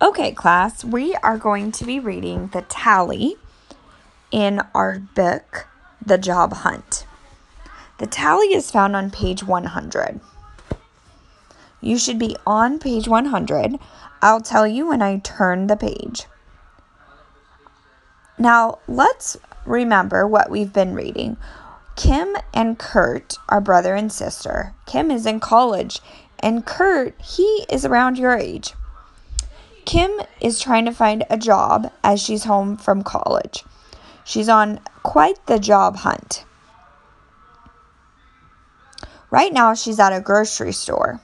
Okay, class, we are going to be reading the tally in our book, The Job Hunt. The tally is found on page 100. You should be on page 100. I'll tell you when I turn the page. Now, let's remember what we've been reading. Kim and Kurt are brother and sister. Kim is in college, and Kurt, he is around your age. Kim is trying to find a job as she's home from college. She's on quite the job hunt. Right now, she's at a grocery store,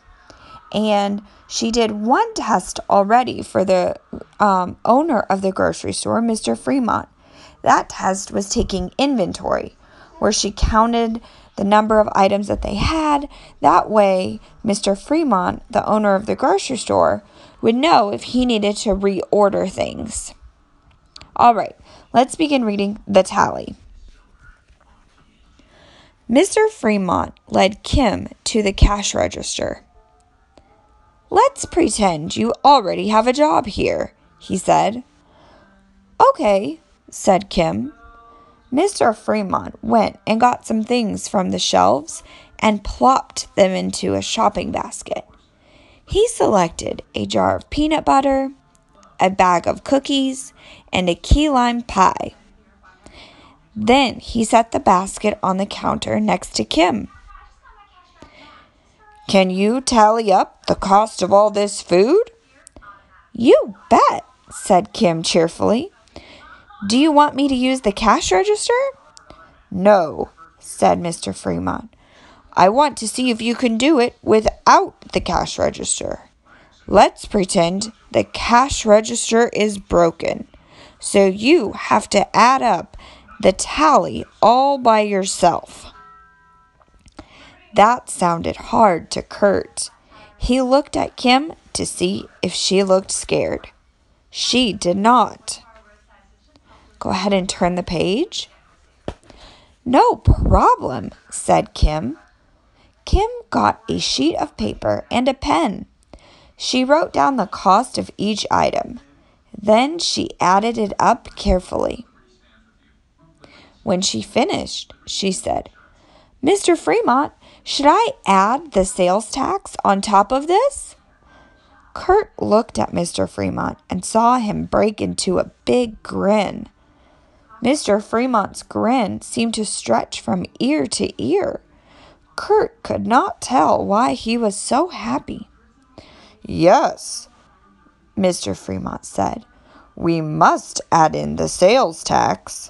and she did one test already for the owner of the grocery store, Mr. Fremont. That test was taking inventory, where she counted the number of items that they had. That way, Mr. Fremont, the owner of the grocery store, would know if he needed to reorder things. All right, let's begin reading the tally. Mr. Fremont led Kim to the cash register. "Let's pretend you already have a job here," he said. "Okay," said Kim. Mr. Fremont went and got some things from the shelves and plopped them into a shopping basket. He selected a jar of peanut butter, a bag of cookies, and a key lime pie. Then he set the basket on the counter next to Kim. "Can you tally up the cost of all this food?" "You bet," said Kim cheerfully. "Do you want me to use the cash register?" "No," said Mr. Fremont. "I want to see if you can do it without the cash register. Let's pretend the cash register is broken, so you have to add up the tally all by yourself." That sounded hard to Kurt. He looked at Kim to see if she looked scared. She did not. Go ahead and turn the page. "No problem," said Kim. Kim got a sheet of paper and a pen. She wrote down the cost of each item. Then she added it up carefully. When she finished, she said, "Mr. Fremont, should I add the sales tax on top of this?" Kurt looked at Mr. Fremont and saw him break into a big grin. Mr. Fremont's grin seemed to stretch from ear to ear. Kurt could not tell why he was so happy. "Yes," Mr. Fremont said, "we must add in the sales tax."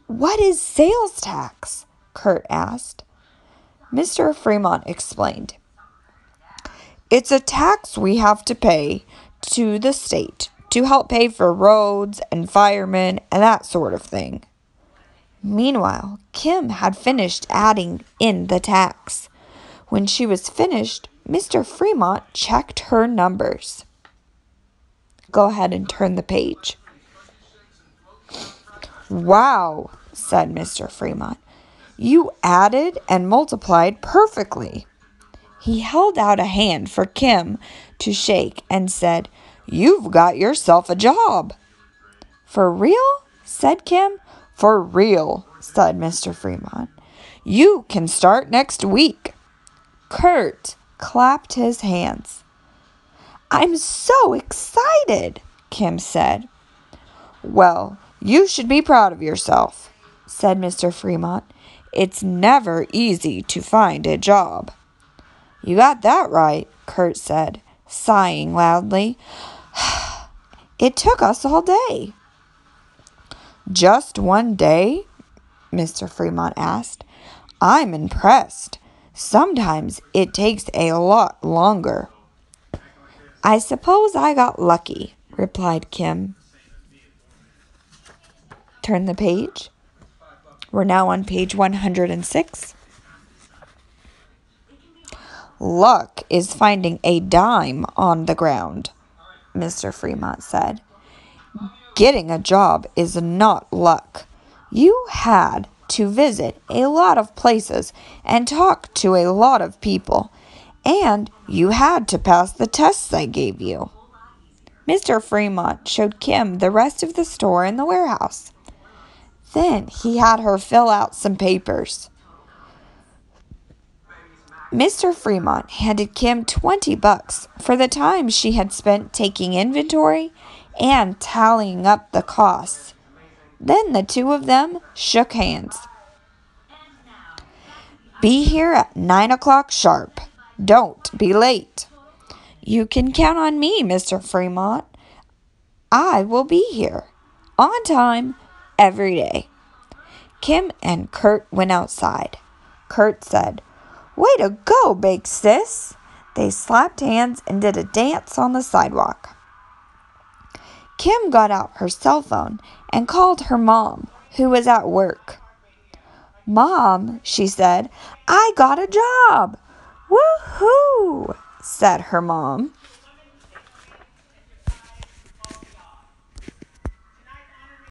"What is sales tax?" Kurt asked. Mr. Fremont explained. "It's a tax we have to pay to the state to help pay for roads and firemen and that sort of thing." Meanwhile, Kim had finished adding in the tax. When she was finished, Mr. Fremont checked her numbers. Go ahead and turn the page. "Wow," said Mr. Fremont. "You added and multiplied perfectly." He held out a hand for Kim to shake and said, "You've got yourself a job." "For real?" said Kim. "For real," said Mr. Fremont. "You can start next week." Kurt clapped his hands. "I'm so excited," Kim said. "Well, you should be proud of yourself," said Mr. Fremont. "It's never easy to find a job." "You got that right," Kurt said, sighing loudly. "It took us all day." "Just one day?" Mr. Fremont asked. "I'm impressed. Sometimes it takes a lot longer." "I suppose I got lucky," replied Kim. Turn the page. We're now on page 106. "Luck is finding a dime on the ground," Mr. Fremont said. "Getting a job is not luck. You had to visit a lot of places and talk to a lot of people, and you had to pass the tests I gave you." Mr. Fremont showed Kim the rest of the store and the warehouse. Then he had her fill out some papers. Mr. Fremont handed Kim $20 for the time she had spent taking inventory and tallying up the costs. Then the two of them shook hands. "Be here at 9 o'clock sharp. Don't be late." "You can count on me, Mr. Fremont. I will be here, on time, every day." Kim and Kurt went outside. Kurt said, "Way to go, big sis." They slapped hands and did a dance on the sidewalk. Kim got out her cell phone and called her mom, who was at work. "Mom," she said, "I got a job." "Woohoo!" said her mom.